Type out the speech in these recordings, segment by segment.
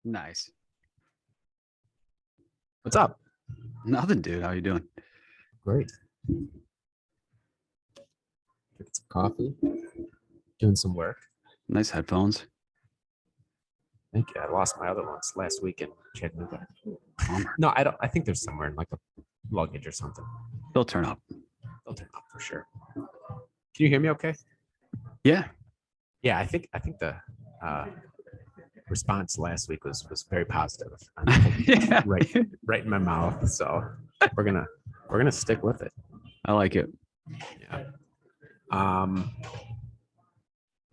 Nice. What's up? Nothing, dude. How you doing? Great. Drinking some coffee, doing some work. Nice headphones. Thank you. I lost my other ones last week in Chattanooga. Bummer. No, I don't. I think there's somewhere in like a luggage or something. They'll turn up. They'll turn up for sure. Can you hear me okay? Yeah. Yeah, I think the response last week was very positive. Yeah. Right in my mouth. So we're gonna stick with it. I like it. Yeah.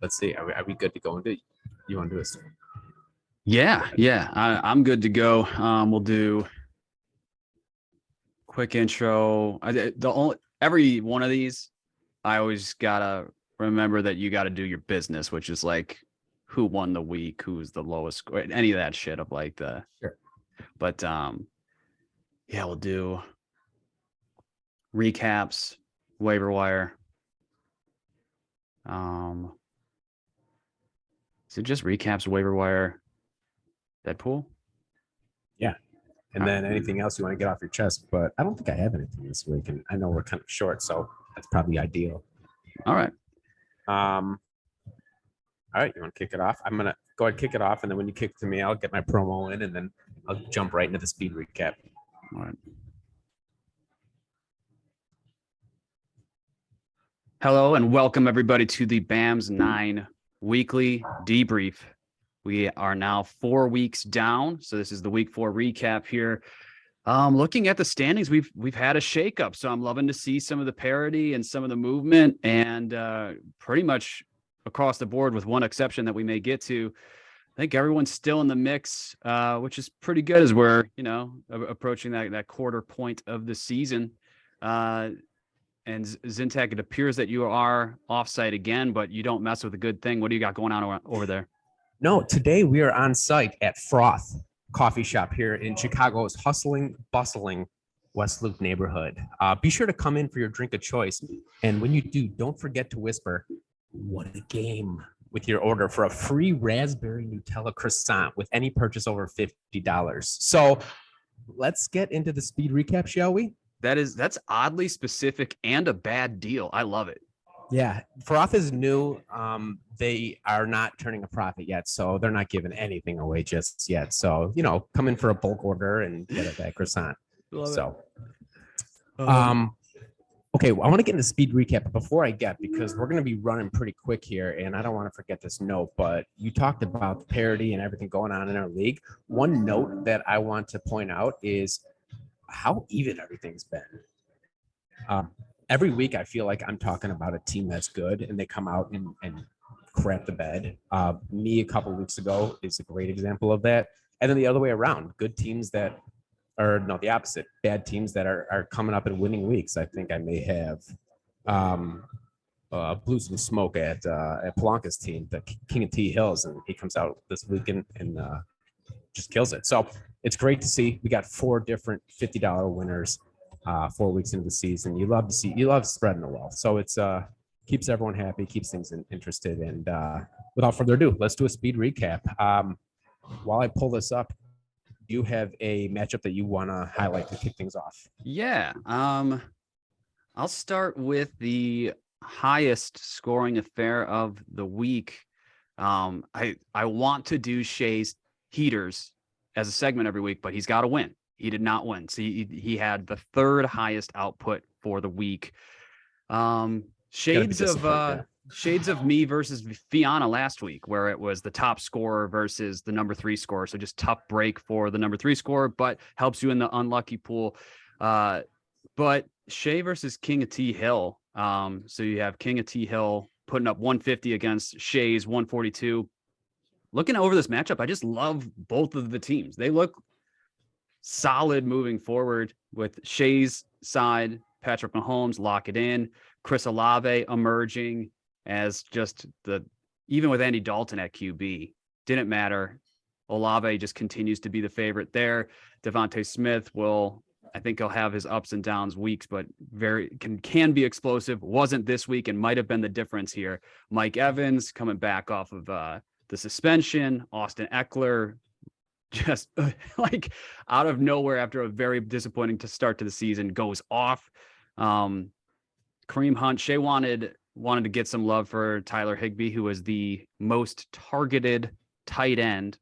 Let's see. Are we good to go into? You want to do this? Yeah. I'm good to go. We'll do quick intro. Every one of these, I always gotta remember that you got to do your business, which is like who won the week, who's the lowest score, any of that shit of like the. Sure. But yeah, we'll do recaps, waiver wire. So just recaps, waiver wire, Deadpool. Yeah. And then anything else you want to get off your chest, but I don't think I have anything this week, and I know we're kind of short, so that's probably ideal. All right. All right, you want to kick it off? I'm gonna go ahead and kick it off, and then when you kick it to me, I'll get my promo in, and then I'll jump right into the speed recap. All right. Hello and welcome everybody to the BAMS 9 weekly debrief. We are now 4 weeks down, so this is the week 4 recap here. Looking at the standings, we've had a shakeup, so I'm loving to see some of the parity and some of the movement, and pretty much across the board, with one exception that we may get to. I think everyone's still in the mix, which is pretty good as we're approaching that quarter point of the season. And Zintek, it appears that you are offsite again, but you don't mess with a good thing. What do you got going on over there? No, today we are on site at FROTH coffee shop here in Chicago's hustling, bustling West Loop neighborhood. Be sure to come in for your drink of choice. And when you do, don't forget to whisper, "What a game," with your order for a free raspberry Nutella croissant with any purchase over $50. So let's get into the speed recap, shall we? That's oddly specific and a bad deal. I love it. Yeah, FROTH is new. They are not turning a profit yet, so they're not giving anything away just yet. So, come in for a bulk order and get that croissant. Okay, well, I want to get into speed recap, but before I because we're going to be running pretty quick here, and I don't want to forget this note, but you talked about the parity and everything going on in our league. One note that I want to point out is how even everything's been. Every week, I feel like I'm talking about a team that's good, and they come out and crap the bed. Me a couple of weeks ago is a great example of that. And then the other way around, good teams that are, no, the opposite, bad teams that are coming up and winning weeks. I think I may have blew some smoke at Polanca's team, the King of T Hills, and he comes out this weekend and just kills it. So it's great to see. We got 4 different $50 winners 4 weeks into the season. You love spreading the wealth. So it's keeps everyone happy, keeps things interested. And without further ado, let's do a speed recap. While I pull this up, do you have a matchup that you want to highlight to kick things off? Yeah. I'll start with the highest scoring affair of the week. I want to do Shay's Heaters as a segment every week, but he's got to win. He did not win. So he had the 3rd highest output for the week. Shades of me versus Fiona last week, where it was the top scorer versus the number 3 scorer. So just tough break for the number 3 scorer, but helps you in the unlucky pool. But Shay versus King of T Hill. So you have King of T Hill putting up 150 against Shay's 142. Looking over this matchup, I just love both of the teams. They look solid moving forward. With Shay's side, Patrick Mahomes, lock it in. Chris Olave emerging as just even with Andy Dalton at QB, didn't matter. Olave just continues to be the favorite there. Devontae Smith I think he'll have his ups and downs weeks, but can be explosive. Wasn't this week and might have been the difference here. Mike Evans coming back off of the suspension. Austin Eckler just like out of nowhere after a very disappointing to start to the season goes off. Kareem Hunt, Shea wanted to get some love for Tyler Higbee, who was the most targeted tight end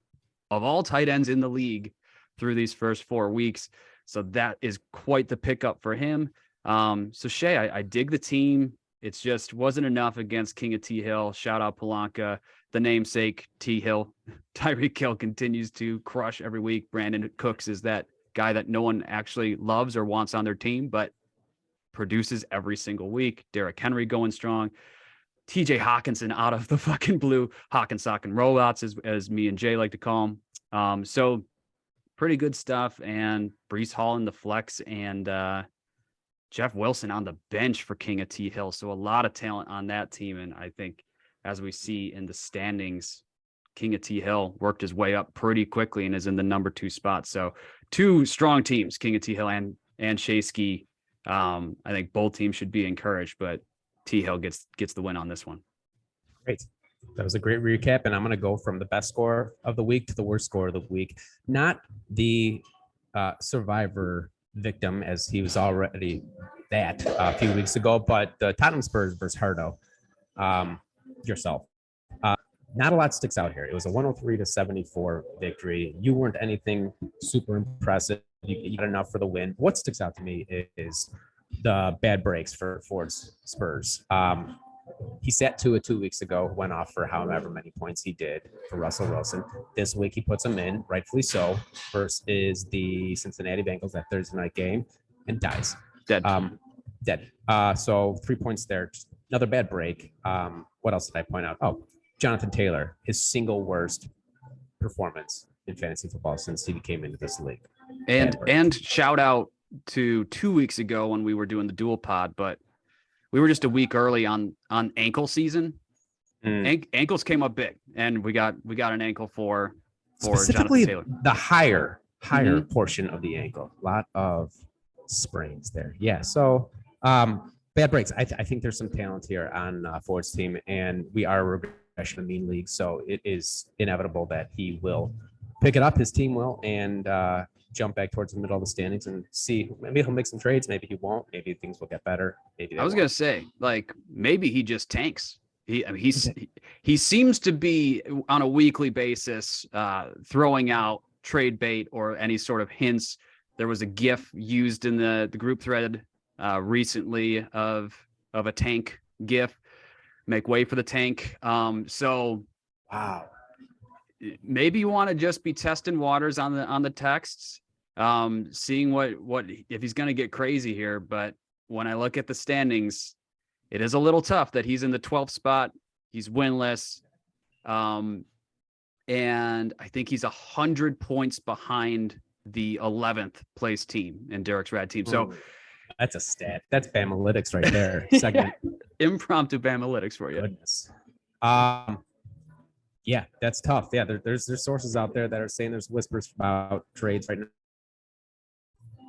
of all tight ends in the league through these first 4 weeks. So that is quite the pickup for him. So Shea, I dig the team. It's just wasn't enough against King of T Hill. Shout out Polanka, the namesake T Hill. Tyreek Hill continues to crush every week. Brandon Cooks is that guy that no one actually loves or wants on their team, but produces every single week. Derrick Henry going strong. TJ Hawkinson out of the fucking blue. Hawkinsock and rollouts, as me and Jay like to call him. So pretty good stuff. And Breece Hall in the flex, and Jeff Wilson on the bench for King of T Hill. So a lot of talent on that team. And I think as we see in the standings, King of T Hill worked his way up pretty quickly and is in the number 2 spot. So 2 strong teams, King of T Hill and Shasky. I think both teams should be encouraged, but T Hill gets the win on this one. Great. That was a great recap. And I'm going to go from the best score of the week to the worst score of the week. Not the survivor victim, as he was already that a few weeks ago, but the Tottenham Spurs versus Hardo. Yourself. Not a lot sticks out here. It was a 103-74 victory. You weren't anything super impressive. You got enough for the win. What sticks out to me is the bad breaks for Ford's Spurs. He sat 2 weeks ago, went off for however many points he did for Russell Wilson. This week he puts him in, rightfully so, versus the Cincinnati Bengals, that Thursday night game, and dies. Dead. Dead. So 3 points there. Another bad break. What else did I point out? Oh, Jonathan Taylor, his single worst performance in fantasy football since he came into this league. And shout out to 2 weeks ago when we were doing the dual pod, but we were just a week early on ankle season. Ankles came up big, and we got an ankle for specifically Jonathan Taylor. The higher portion of the ankle. A lot of sprains there. Yeah. So bad breaks. I think there's some talent here on Ford's team, and we are a regression of mean league, so it is inevitable that he will pick it up. His team will, and jump back towards the middle of the standings and see. Maybe he'll make some trades. Maybe he won't. Maybe things will get better. Maybe I was gonna say, like, maybe he just tanks. He seems to be on a weekly basis throwing out trade bait or any sort of hints. There was a GIF used in the group thread recently of a tank GIF. Make way for the tank. So wow. Maybe you want to just be testing waters on the texts, seeing what if he's going to get crazy here. But when I look at the standings, it is a little tough that he's in the 12th spot. He's winless. And I think he's 100 points behind the 11th place team in Derek's Rad team. So that's a stat. That's BAMalytics right there. Segment. Impromptu BAMalytics for you. Goodness. Yeah, that's tough. Yeah, there's sources out there that are saying there's whispers about trades right now.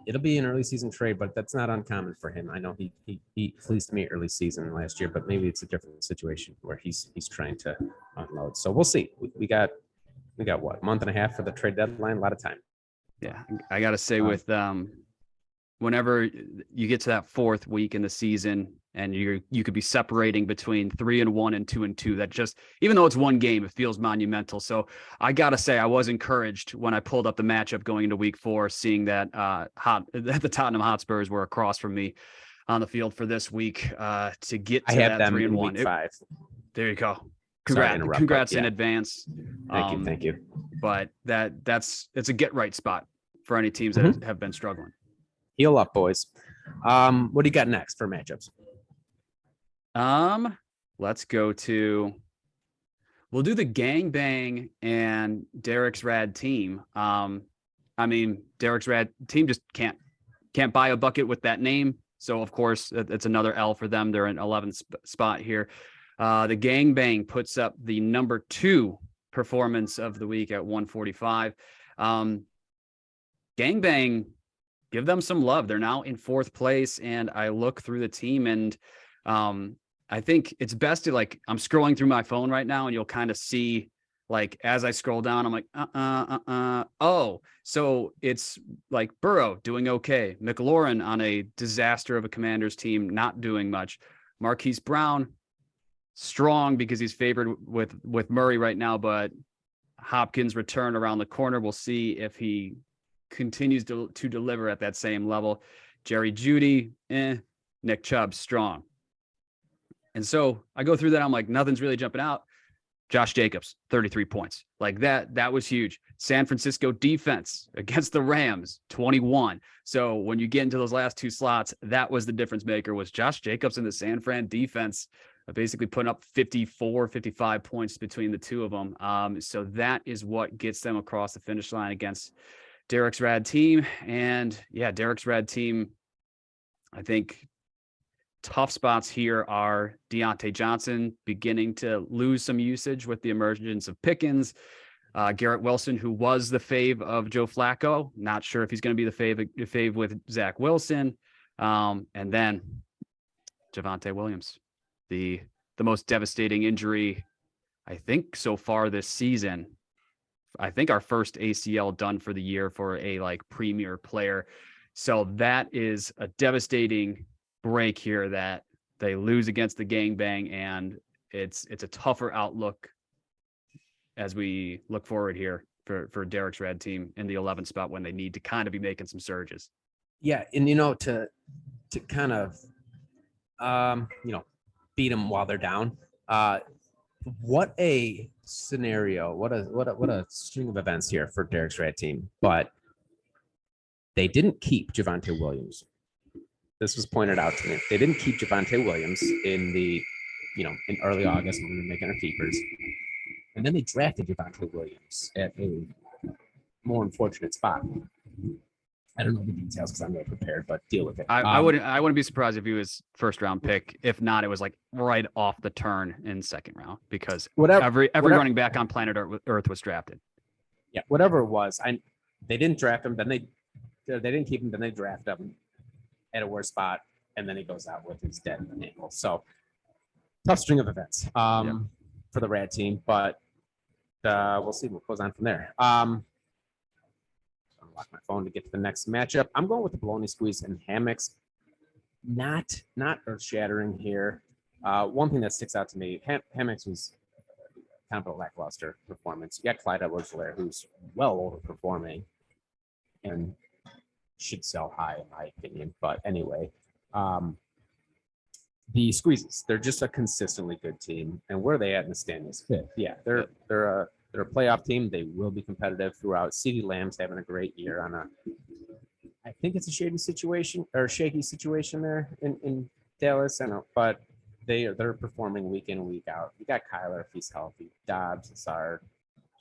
It'll be an early season trade, but that's not uncommon for him. I know he fleeced me early season last year, but maybe it's a different situation where he's trying to unload. So we'll see. We got what, a month and a half for the trade deadline? A lot of time. Yeah, I gotta say, with whenever you get to that 4th week in the season, and you could be separating between 3-1 and 2-2. That just, even though it's one game, it feels monumental. So I gotta say, I was encouraged when I pulled up the matchup going into week 4, seeing that the Tottenham Hotspurs were across from me on the field for this week to get to that 3-1. Week 5. There you go. Congrats in advance. Thank you. But it's a get right spot for any teams that have been struggling. Heal up, boys. What do you got next for matchups? Let's go to, we'll do the gangbang and Derek's Rad team. I mean, Derek's Rad team just can't buy a bucket with that name. So of course it's another L for them. They're in 11th spot here. The gangbang puts up the number 2 performance of the week at 145. Gangbang, give them some love. They're now in 4th place, and I look through the team, and I think it's best to, like, I'm scrolling through my phone right now, and you'll kind of see like as I scroll down, I'm like, oh, so it's like Burrow doing okay, McLaurin on a disaster of a Commanders team, not doing much, Marquise Brown strong because he's favored with Murray right now, but Hopkins return around the corner. We'll see if he continues to deliver at that same level. Jerry Jeudy, Nick Chubb strong. And so I go through that. I'm like, nothing's really jumping out. Josh Jacobs, 33 points. Like that was huge. San Francisco defense against the Rams, 21. So when you get into those last two slots, that was the difference maker, was Josh Jacobs and the San Fran defense basically putting up 54, 55 points between the two of them. So that is what gets them across the finish line against Derek's rad team. And yeah, Derek's rad team, I think tough spots here are Deontay Johnson beginning to lose some usage with the emergence of Pickens. Garrett Wilson, who was the fave of Joe Flacco, not sure if he's going to be the fave with Zach Wilson. And then Javonte Williams, the most devastating injury, I think, so far this season. I think our first ACL done for the year for a like premier player. So that is a devastating break here that they lose against the gangbang, and it's a tougher outlook as we look forward here for Derek's rad team in the 11th spot when they need to kind of be making some surges. Yeah, and to kind of beat them while they're down. What a scenario! What a string of events here for Derek's rad team. But they didn't keep Javonte Williams. This was pointed out to me. They didn't keep Javonte Williams in early August when we were making our keepers. And then they drafted Javonte Williams at a more unfortunate spot. I don't know the details because I'm not prepared, but deal with it. I wouldn't be surprised if he was first round pick. If not, it was like right off the turn in second round, because every running back on planet Earth was drafted. Yeah, whatever it was. They didn't draft him. Then they didn't keep him. Then they draft him at a worse spot, and then he goes out with his dead ankle. So tough string of events for the rad team, but we'll see what goes on from there. Lock my phone to get to the next matchup. I'm going with the bologna squeeze and hammocks. Not earth-shattering here. One thing that sticks out to me, hammocks was kind of a lackluster performance. You got Clyde Edwards-Helaire, who's well overperforming and should sell high in my opinion. But anyway, the squeezes, they're just a consistently good team. And where are they at in the standings? Fifth. Yeah, they're a playoff team. They will be competitive throughout. CeeDee Lamb's having a great year on I think it's a shaky situation there in Dallas. I know, but they're performing week in, week out. You got Kyler if he's healthy, Dobbs, Lazard,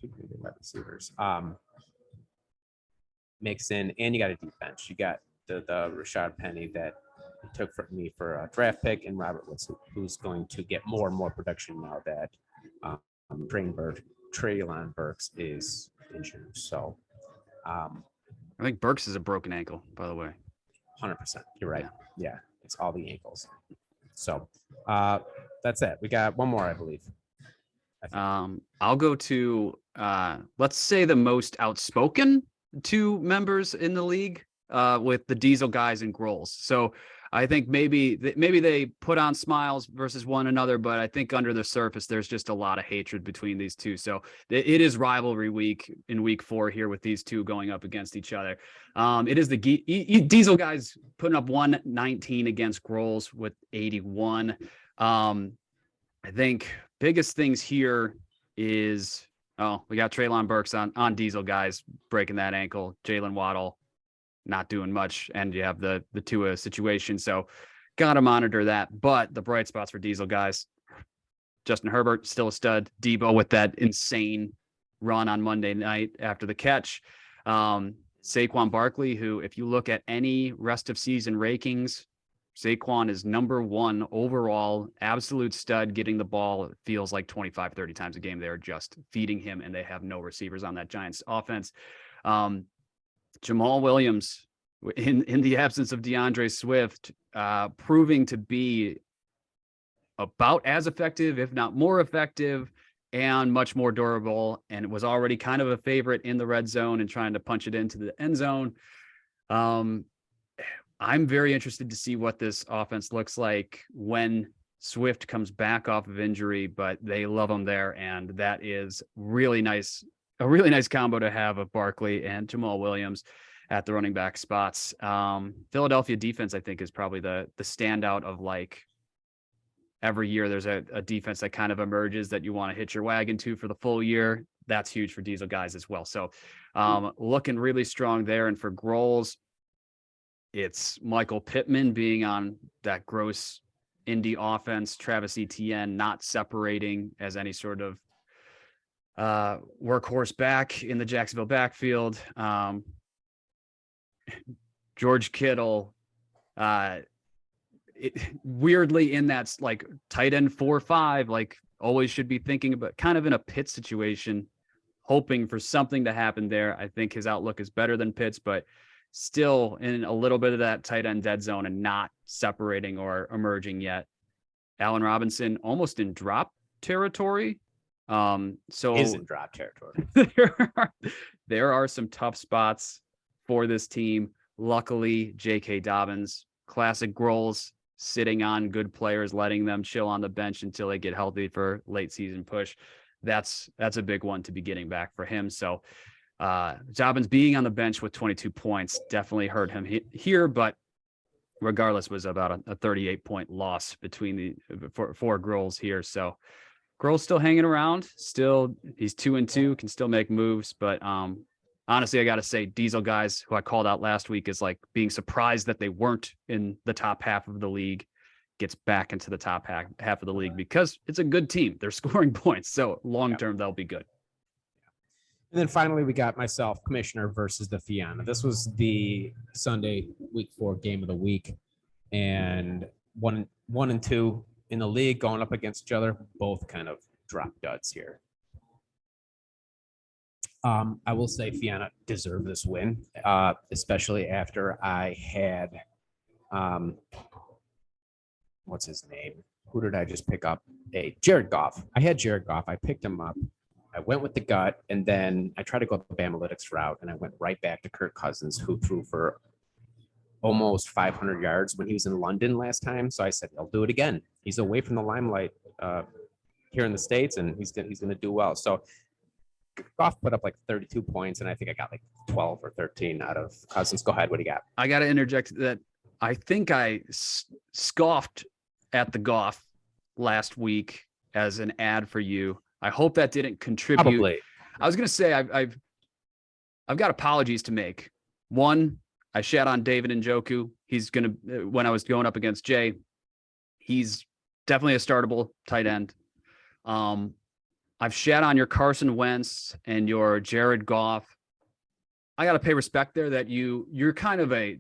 two pretty good wide receivers. Mixon, and you got a deep bench. You got the Rashad Penny that took from me for a draft pick, and Robert Woods, who's going to get more and more production now that Treylon Burks is injured. So I think Burks is a broken ankle, by the way. 100%. You're right. Yeah, it's all the ankles. So that's it. We got one more, I believe. I'll go to let's say the most outspoken two members in the league with the Diesel guys and Groles. So I think maybe they put on smiles versus one another, but I think under the surface, there's just a lot of hatred between these two. So it is rivalry week in week 4 here with these two going up against each other. It is the Diesel guys putting up 119 against Groles with 81. I think biggest things here is, we got Treylon Burks on Diesel guys breaking that ankle. Jalen Waddle not doing much, and you have the Tua situation, so gotta monitor that. But the bright spots for Diesel guys, Justin Herbert still a stud, Debo with that insane run on Monday night after the catch, Saquon Barkley, who if you look at any rest of season rankings, Saquon is number 1 overall, absolute stud, getting the ball, it feels like 25-30 times a game. They're just feeding him, and they have no receivers on that Giants offense. Jamal Williams, in the absence of DeAndre Swift, proving to be about as effective, if not more effective, and much more durable, and it was already kind of a favorite in the red zone and trying to punch it into the end zone. I'm very interested to see what this offense looks like when Swift comes back off of injury, but they love him there. And that is really nice, a really nice combo to have of Barkley and Jamal Williams at the running back spots. Philadelphia defense, I think, is probably the standout of like every year. There's a defense that kind of emerges that you want to hitch your wagon to for the full year. That's huge for Diesel guys as well. So looking really strong there. And for Groles, it's Michael Pittman being on that gross Indy offense, Travis Etienne not separating as any sort of workhorse back in the Jacksonville backfield. George Kittle, weirdly in that like tight end 4-5, like always should be thinking about kind of in a Pitts situation, hoping for something to happen there. I think his outlook is better than Pitts, but still in a little bit of that tight end dead zone and not separating or emerging yet. Allen Robinson almost in drop territory. So is in drop territory. there are some tough spots for this team. Luckily, J.K. Dobbins, classic Groles, sitting on good players, letting them chill on the bench until they get healthy for late season push. That's a big one to be getting back for him. So Dobbins being on the bench with 22 points definitely hurt him here, but regardless was about a 38-point loss between for Groles here. So Groles still hanging around, still he's 2-2, can still make moves, but honestly, I got to say Diesel guys who I called out last week is like being surprised that they weren't in the top half of the league, gets back into the top half of the league because it's a good team. They're scoring points. So long-term, they'll be good. And then finally, we got myself, Commissioner versus the Fiana. This was the Sunday week 4 game of the week, and one and two in the league going up against each other. Both kind of drop duds here. I will say Fiana deserved this win, especially after I had, what's his name? Who did I just pick up? Jared Goff. I had Jared Goff. I picked him up. I went with the gut, and then I tried to go the Bamalytics route, and I went right back to Kirk Cousins, who threw for almost 500 yards when he was in London last time. So I said, I'll do it again. He's away from the limelight here in the States, and he's going to do well. So Goff put up like 32 points, and I think I got like 12 or 13 out of Cousins. Go ahead. What do you got? I got to interject that I think I scoffed at the Goff last week as an ad for you. I hope that didn't contribute. Probably. I was going to say I've got apologies to make. One, I shat on David Njoku. He's going to, when I was going up against Jay, he's definitely a startable tight end. I've shat on your Carson Wentz and your Jared Goff. I got to pay respect there that you're kind of a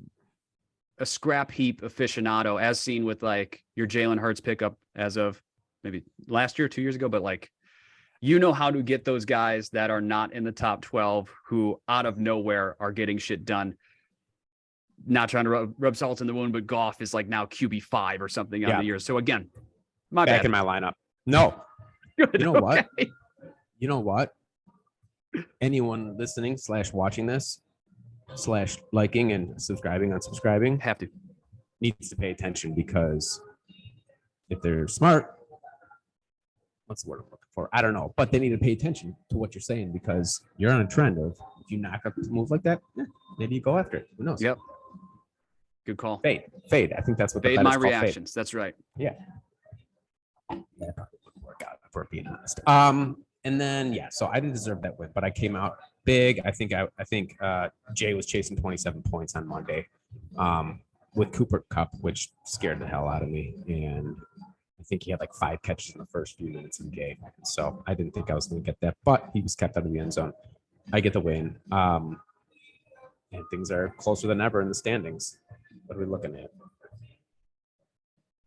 scrap heap aficionado, as seen with like your Jalen Hurts pickup as of maybe last year, 2 years ago, but like, you know how to get those guys that are not in the top 12 who out of nowhere are getting shit done. Not trying to rub salt in the wound, but Goff is like now QB5 or something on the year. So again, my back bad. in my lineup. No. Good. You know Okay. what? You know what? Anyone listening / watching this / liking and unsubscribing Have to. needs to pay attention, because if they're smart, what's the word I'm looking for? I don't know, but they need to pay attention to what you're saying, because you're on a trend of, if you knock up a move like that, maybe you go after it. Who knows? Yep. Good call. Fade. I think that's what Fade the bet my is called, reactions. fade. That's right. Yeah. That probably wouldn't work out, if we're being honest. And then so I didn't deserve that win, but I came out big. I think Jay was chasing 27 points on Monday with Cooper Kupp, which scared the hell out of me. And I think he had like 5 catches in the first few minutes of the game. So I didn't think I was going to get that, but he was kept out of the end zone. I get the win. And things are closer than ever in the standings. What are we looking at?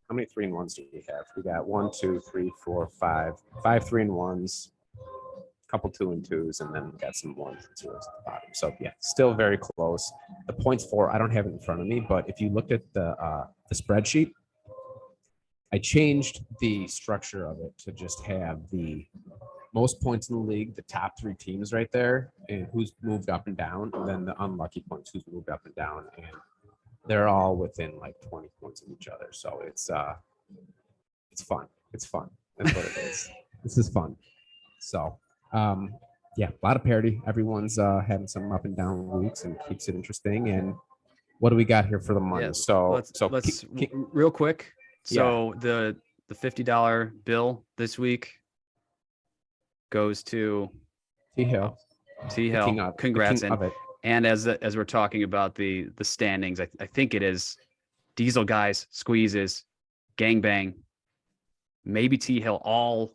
How many 3-1s do we have? We got 1, 2, 3, 4, 5 3-1s, a couple 2-2s, and then we got some 1s and 0s at the bottom. So yeah, still very close. The points for, I don't have it in front of me, but if you looked at the spreadsheet, I changed the structure of it to just have the most points in the league, the top 3 teams right there, and who's moved up and down, and then the unlucky points, who's moved up and down, and they're all within like 20 points of each other. So it's fun. It's fun. That's what it is. This is fun. So yeah, a lot of parity. Everyone's having some up and down weeks and keeps it interesting. And what do we got here for the money? Yeah, So let's real quick. So the $50 bill this week goes to T Hill. Congrats. And as we're talking about the standings, I think it is Diesel Guys, Squeezes, Gangbang, maybe T Hill, all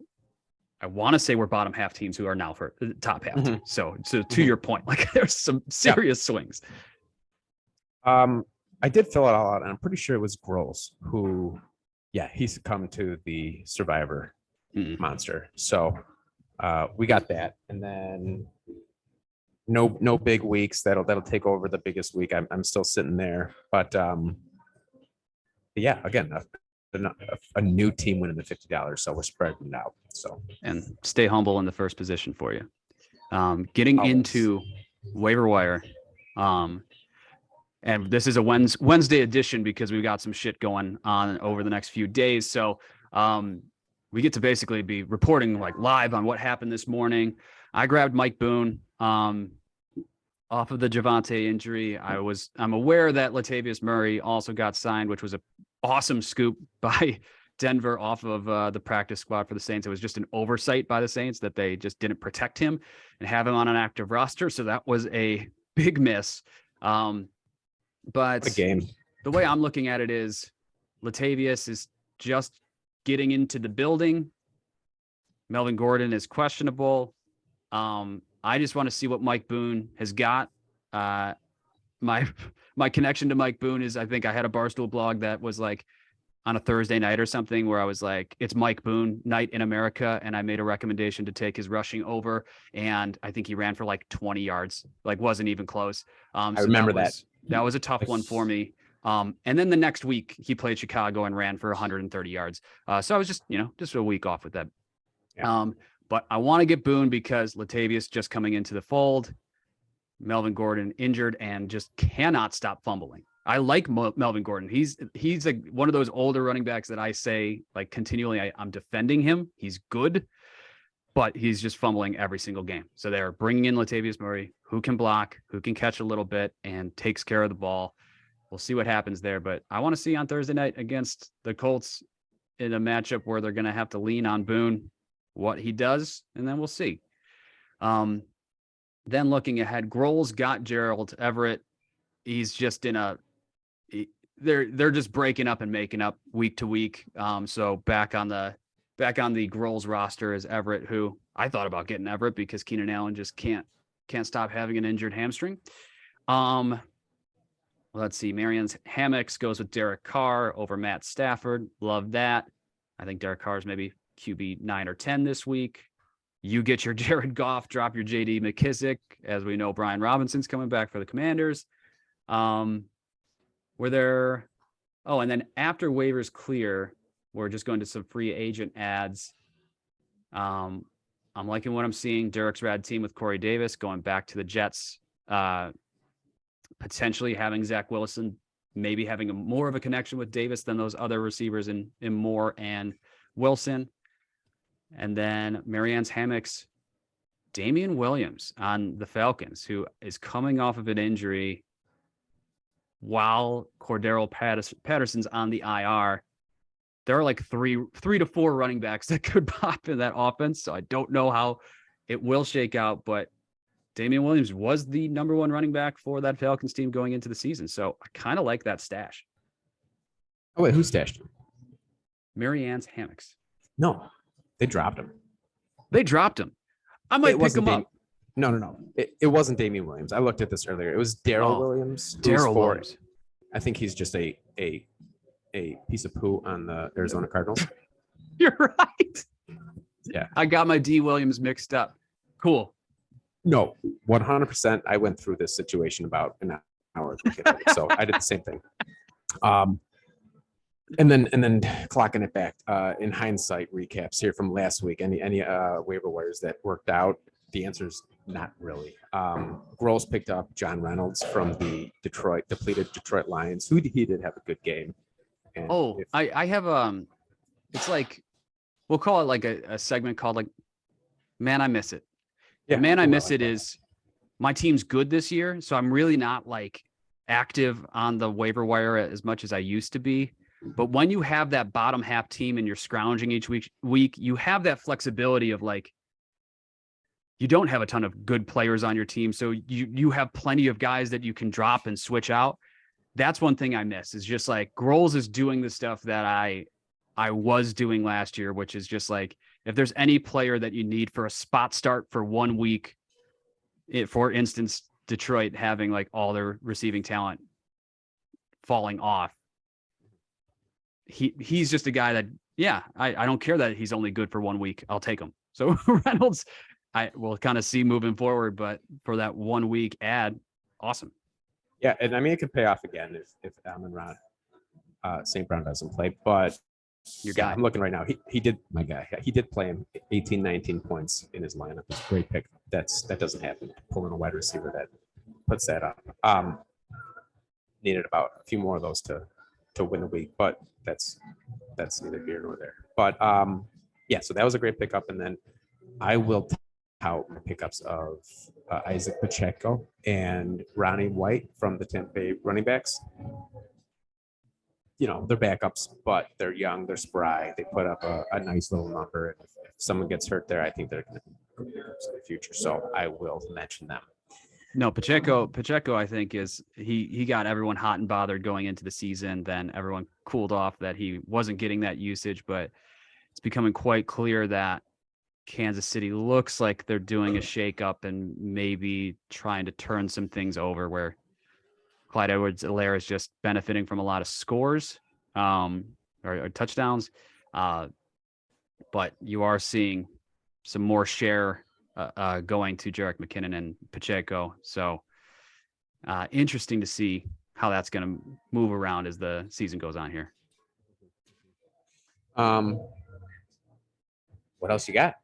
I want to say we're bottom half teams who are now for top half teams. So to your point, like there's some serious swings. I did fill it all out, and I'm pretty sure it was Gross who, he succumbed to the Survivor monster. So we got that, and then no big weeks. That'll take over the biggest week. I'm still sitting there, but yeah, again, a new team winning the $50, so we're spreading it out. So and stay humble in the first position for you. Getting into waiver wire. And this is a Wednesday edition because we've got some shit going on over the next few days. So we get to basically be reporting like live on what happened this morning. I grabbed Mike Boone off of the Javonte injury. I'm aware that Latavius Murray also got signed, which was an awesome scoop by Denver off of the practice squad for the Saints. It was just an oversight by the Saints that they just didn't protect him and have him on an active roster. So that was a big miss. But what a game. The way I'm looking at it is Latavius is just getting into the building. Melvin Gordon is questionable. I just want to see what Mike Boone has got. My connection to Mike Boone is I think I had a Barstool blog that was like on a Thursday night or something where I was like, it's Mike Boone night in America. And I made a recommendation to take his rushing over. And I think he ran for like 20 yards, like wasn't even close. I remember that. That was a tough one for me. And then the next week he played Chicago and ran for 130 yards. So I was just a week off with that. Yeah. But I want to get Boone because Latavius just coming into the fold, Melvin Gordon injured and just cannot stop fumbling. I like Melvin Gordon. He's like one of those older running backs that I say like continually, I'm defending him. He's good, but he's just fumbling every single game. So they're bringing in Latavius Murray, who can block, who can catch a little bit and takes care of the ball. We'll see what happens there. But I want to see on Thursday night against the Colts in a matchup where they're going to have to lean on Boone, what he does, and then we'll see. Then looking ahead, Grohl's got Gerald Everett. He's just they're just breaking up and making up week to week. So back on the Grohl's roster is Everett, who I thought about getting Everett because Keenan Allen just can't stop having an injured hamstring. Let's see. Marianne's Hammocks goes with Derek Carr over Matt Stafford. Love that. I think Derek Carr is maybe QB 9 or 10 this week. You get your Jared Goff, drop your JD McKissick. As we know, Brian Robinson's coming back for the Commanders. And then after waivers clear, we're just going to some free agent ads. I'm liking what I'm seeing. Derek's rad team with Corey Davis going back to the Jets, potentially having Zach Wilson, maybe having more of a connection with Davis than those other receivers in Moore and Wilson. And then Marianne's Hammocks, Damian Williams on the Falcons, who is coming off of an injury while Cordero Patterson's on the IR. There are like three to four running backs that could pop in that offense. So I don't know how it will shake out, but Damian Williams was the number one running back for that Falcons team going into the season. So I kind of like that stash. Oh, wait, who stashed him? Marianne's Hammocks. No, they dropped him. I might pick him up. No. It wasn't Damian Williams. I looked at this earlier. It was Daryl Williams. Daryl Williams. I think he's just a piece of poo on the Arizona Cardinals. You're right. Yeah. I got my D Williams mixed up. Cool. No, 100%. I went through this situation about an hour ago. So I did the same thing. And then clocking it back in hindsight recaps here from last week. Any waiver wires that worked out? The answer is not really. Gross picked up John Reynolds from the depleted Detroit Lions, who he did have a good game. And I have it's like we'll call it like a segment called like Man I Miss It. yeah, Man I ooh, Miss like It that. is my team's good this year, so I'm really not like active on the waiver wire as much as I used to be. But when you have that bottom half team and you're scrounging each week, you have that flexibility of like you don't have a ton of good players on your team, so you have plenty of guys that you can drop and switch out. That's one thing I miss is just like Groles is doing the stuff that I was doing last year, which is just like if there's any player that you need for a spot start for 1 week, for instance, Detroit having like all their receiving talent falling off. He's just a guy that, yeah, I don't care that he's only good for 1 week. I'll take him. So Reynolds, I will kind of see moving forward, but for that 1 week ad, awesome. Yeah, and I mean it could pay off again if Amon-Ra St. Brown doesn't play, but Your guy. I'm looking right now. He did, my guy. He did play him 18, 19 points in his lineup. It's a great pick. That doesn't happen. Pulling a wide receiver that puts that up. Needed about a few more of those to win the week, but that's neither here nor there. But yeah, so that was a great pickup, and then I will tout my pickups of Isaac Pacheco and Ronnie White from the Tampa Bay running backs. You know, they're backups, but they're young, they're spry. They put up a nice little number. If someone gets hurt there, I think they're going to be pickups in the future. So I will mention them. No, Pacheco, I think he got everyone hot and bothered going into the season. Then everyone cooled off that he wasn't getting that usage, but it's becoming quite clear that Kansas City looks like they're doing a shakeup and maybe trying to turn some things over where Clyde Edwards-Helaire is just benefiting from a lot of scores or touchdowns. But you are seeing some more share going to Jerick McKinnon and Pacheco. So interesting to see how that's going to move around as the season goes on here. What else you got?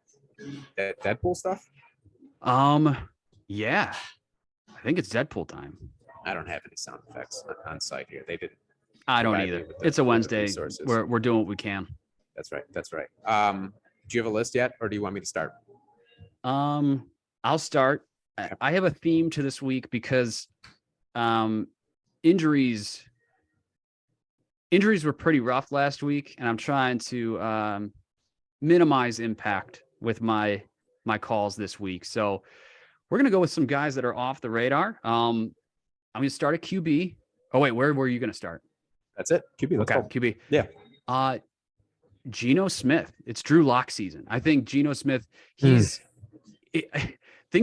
That Deadpool stuff? Yeah, I think it's Deadpool time. I don't have any sound effects on site here. They didn't. I don't either. It's a Wednesday. We're doing what we can. That's right. Do you have a list yet, or do you want me to start? I'll start. I have a theme to this week because injuries were pretty rough last week, and I'm trying to minimize impact with my calls this week. So we're gonna go with some guys that are off the radar. I'm gonna start at QB. Oh wait, where were you gonna start? That's it. QB. Let's go. QB. Yeah. Geno Smith. It's Drew Lock season. I think Geno Smith. Things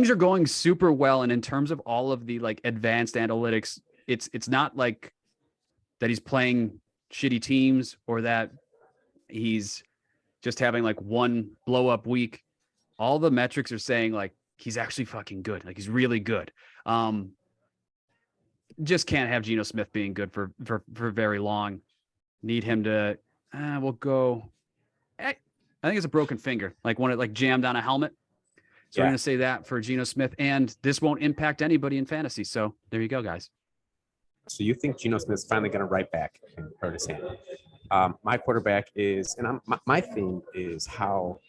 are going super well, and in terms of all of the like advanced analytics, it's not like that he's playing shitty teams or that he's just having like one blow up week. All the metrics are saying like he's actually fucking good. Like he's really good. Just can't have Geno Smith being good for very long. Need him to. We'll go. I think it's a broken finger, like when it like jammed on a helmet. So we're going to say that for Geno Smith, and this won't impact anybody in fantasy. So there you go, guys. So you think Geno Smith's finally going to write back and hurt his hand? My quarterback is, and my theme is how,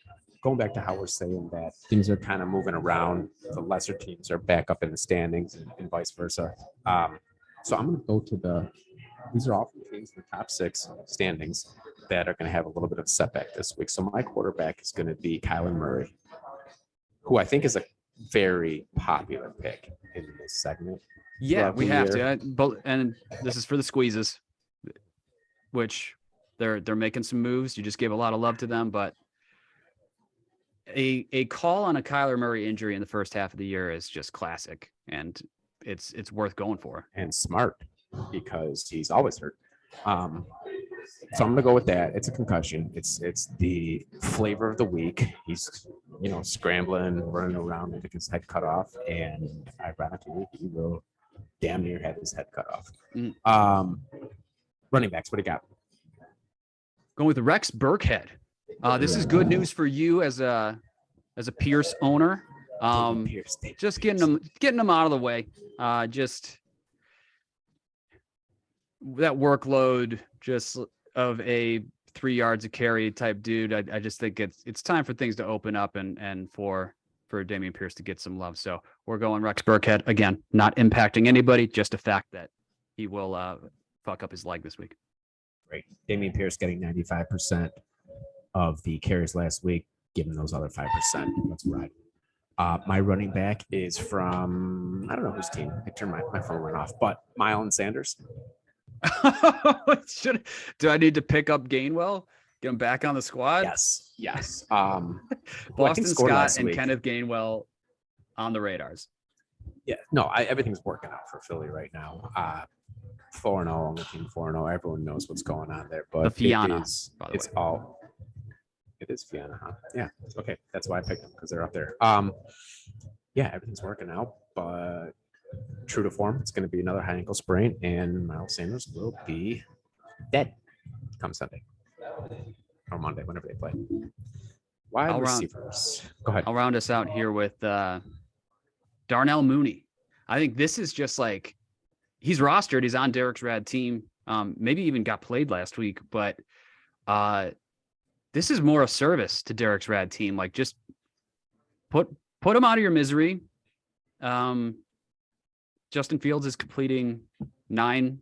going back to how we're saying that things are kind of moving around. The lesser teams are back up in the standings and vice versa. So I'm going to go to these are all teams in the top 6 standings that are going to have a little bit of setback this week. So my quarterback is going to be Kyler Murray, who I think is a very popular pick in this segment. Yeah, we have to. And this is for the squeezes, which they're making some moves. You just gave a lot of love to them, but a call on a Kyler Murray injury in the first half of the year is just classic, and it's worth going for. And smart, because he's always hurt. So I'm gonna go with that. It's a concussion. It's the flavor of the week. He's scrambling, running around to get his head cut off, and ironically, he will damn near have his head cut off. Running backs, what do you got? Going with Rex Burkhead. This is good news for you as a Pierce owner. Just getting them out of the way. Just that workload just of a 3 yards a carry type dude. I just think it's time for things to open up and for Damian Pierce to get some love. So we're going Rex Burkhead again, not impacting anybody, just a fact that he will fuck up his leg this week. Great. Damian Pierce getting 95% of the carries last week. Give him those other 5%. Let's ride. My running back is from, I don't know whose team. I turned my phone went off, but Miles Sanders. Do I need to pick up Gainwell? Get him back on the squad? Yes. Boston Scott and Kenneth Gainwell on the radars. Yeah, no, everything's working out for Philly right now. 4-0 on the team, 4-0. Everyone knows what's going on there. But the Fianna, it is Fianna, huh? Yeah. Okay. That's why I picked them, because they're up there. Yeah, everything's working out, but true to form, it's going to be another high ankle sprain, and Miles Sanders will be dead come Sunday or Monday, whenever they play. Wide receivers. Go ahead. I'll round us out here with Darnell Mooney. I think this is just like, he's rostered. He's on Derek's rad team. Maybe even got played last week, but this is more a service to Derek's rad team. Like, just put him out of your misery. Justin Fields is completing 9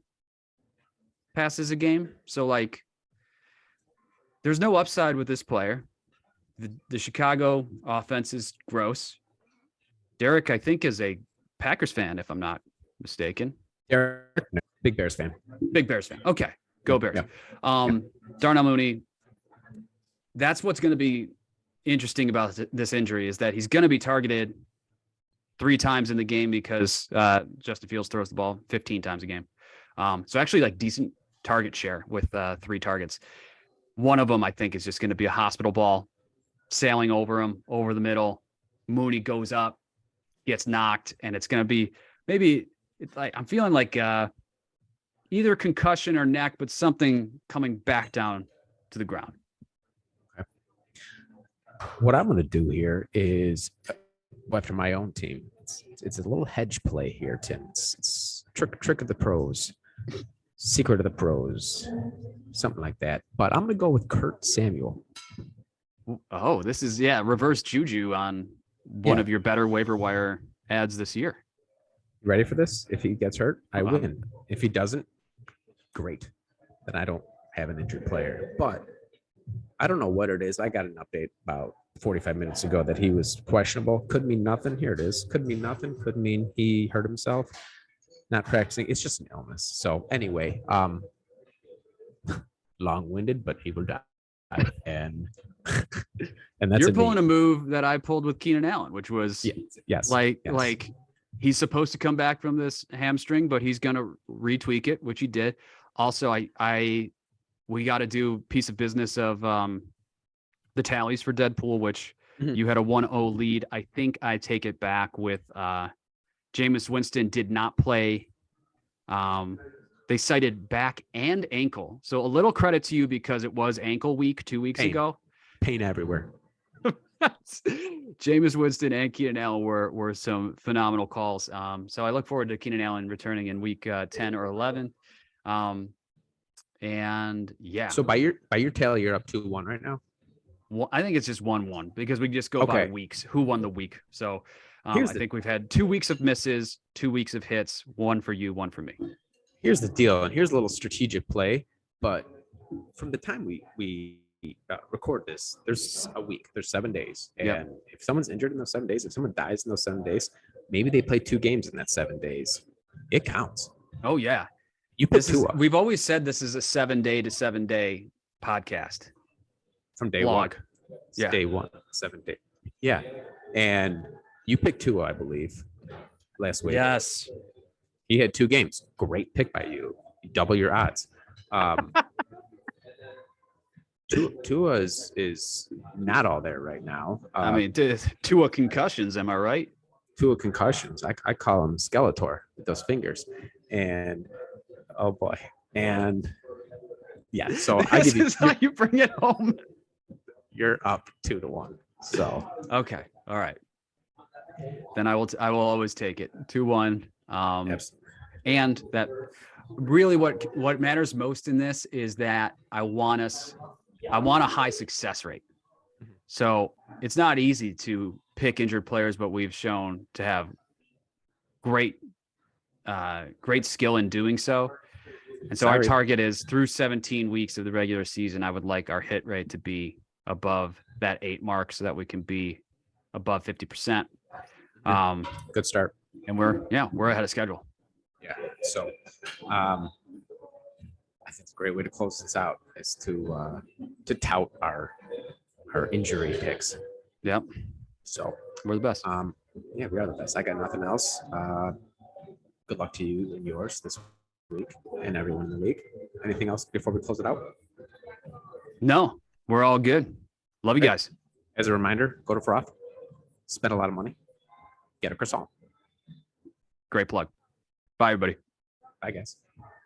passes a game. So, like, there's no upside with this player. The Chicago offense is gross. Derek, I think, is a Packers fan, if I'm not mistaken. Derek, no, big Bears fan. Big Bears fan. Okay. Go Bears. Yeah. Darnell Mooney, that's what's going to be interesting about this injury, is that he's going to be targeted 3 times in the game because Justin Fields throws the ball 15 times a game. So actually, like, decent target share with 3 targets. One of them, I think, is just going to be a hospital ball sailing over him, over the middle. Mooney goes up, gets knocked, and it's going to be maybe, it's like, I'm feeling like either concussion or neck, but something coming back down to the ground. Okay. What I'm going to do here is, after my own team, it's a little hedge play here, Tim. It's trick of the pros, secret of the pros, something like that. But I'm going to go with Kurt Samuel. Oh, this is, reverse juju on one of your better waiver wire ads this year. You ready for this? If he gets hurt, I win. If he doesn't, great. Then I don't have an injured player. But I don't know what it is. I got an update about 45 minutes ago that he was questionable. Could mean nothing. Here it is. Could mean nothing. Could mean he hurt himself. Not practicing. It's just an illness. So anyway, long-winded, but he will die. And that's, you're pulling a move that I pulled with Keenan Allen, which was like he's supposed to come back from this hamstring, but he's going to retweak it, which he did. Also, we got to do piece of business of the tallies for Deadpool, which you had a 1-0 lead. I think I take it back with Jameis Winston did not play. They cited back and ankle. So a little credit to you, because it was ankle week 2 weeks ago. Pain everywhere. Jameis Winston and Keenan Allen were some phenomenal calls. So I look forward to Keenan Allen returning in week 10 or 11. And yeah. So by your tally, you're up 2-1 right now. Well, I think it's just 1-1 because we just go by weeks. Who won the week? So I think we've had 2 weeks of misses, 2 weeks of hits, 1 for you, 1 for me. Here's the deal, and here's a little strategic play. But from the time we record this, there's a week, there's 7 days, and if someone's injured in those 7 days, if someone dies in those 7 days, maybe they play 2 games in that 7 days. It counts. Oh yeah, you put 2 up. We've always said this is a 7-day to 7-day podcast from day one. Yeah, day 1, 7 day. Yeah, and you picked 2, I believe, last week. Yes. He had 2 games. Great pick by you. You double your odds. Tua is not all there right now. I mean, Tua concussions. Am I right? Tua concussions. I call him Skeletor with those fingers. And oh boy. And Yeah. So I This give you, is how you bring it home. you're up 2-1. So Okay. All right. Then I will always take it 2-1. absolutely. And that really what matters most in this is that I want a high success rate. So it's not easy to pick injured players, but we've shown to have great skill in doing so. And so our target is through 17 weeks of the regular season, I would like our hit rate to be above that 8 mark so that we can be above 50%. Good start. And we're ahead of schedule. Yeah. So I think it's a great way to close this out is to tout our injury picks. Yep. So We're the best. yeah, we are the best. I got nothing else. Good luck to you and yours this week and everyone in the league. Anything else before we close it out? No, we're all good. Love you guys. As a reminder, go to Froth, spend a lot of money, get a croissant. Great plug. Bye, everybody. Bye, guys.